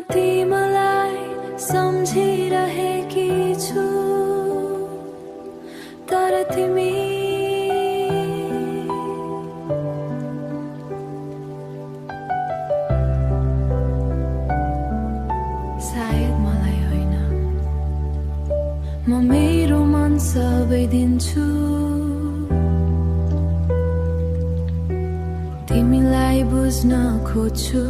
तिमीलाई सम्झिरहेकी छु तर तिमी सायद मलाई होइन म मेरो मन सबै दिन्छु तिमीलाई बुझ्न खोज्छु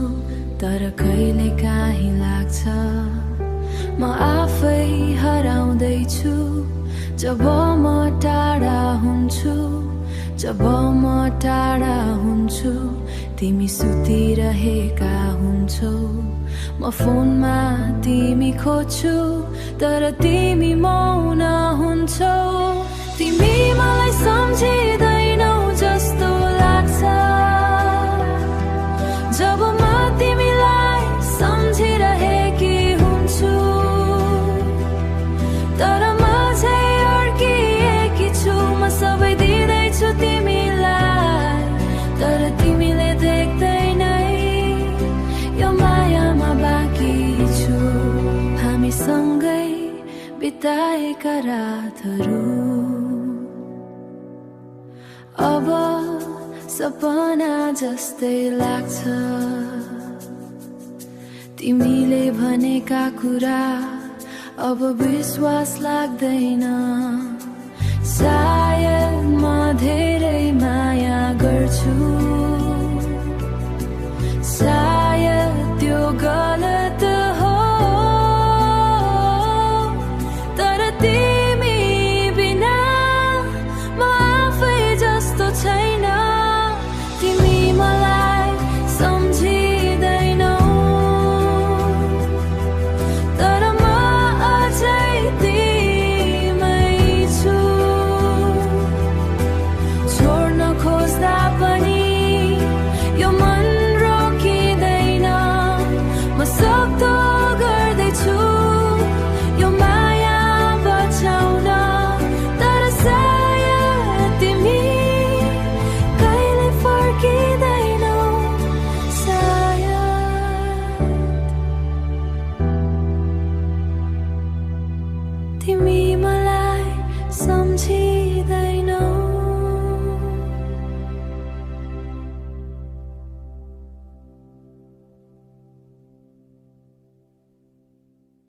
तर कहिले काहीँ लाग्छ म आफै हराउँदैछु जब म टाढा हुन्छु जब म टाढा हुन्छु तिमी सुतिरहेका हुन्छौ म फोनमा तिमी खोज्छु तर तिमी मौन हुन्छौ तिमी मलाई सम्झिदैनौ जस्तो लाग्छ जब म तिमीलाई सम्झिरहेकी हुन्छु तर म चाहिँ अड्किएकी छु म सबै दिँदैछु तिमीलाई तर तिमीले देख्दैनै यो मायामा बाँकी छु हामी सँगै बिताएका रातहरू अब सपना जस्तै लाग्छ तिमीले भनेका कुरा अब विश्वास लाग्दैन सायद म धेरै माया गर्छु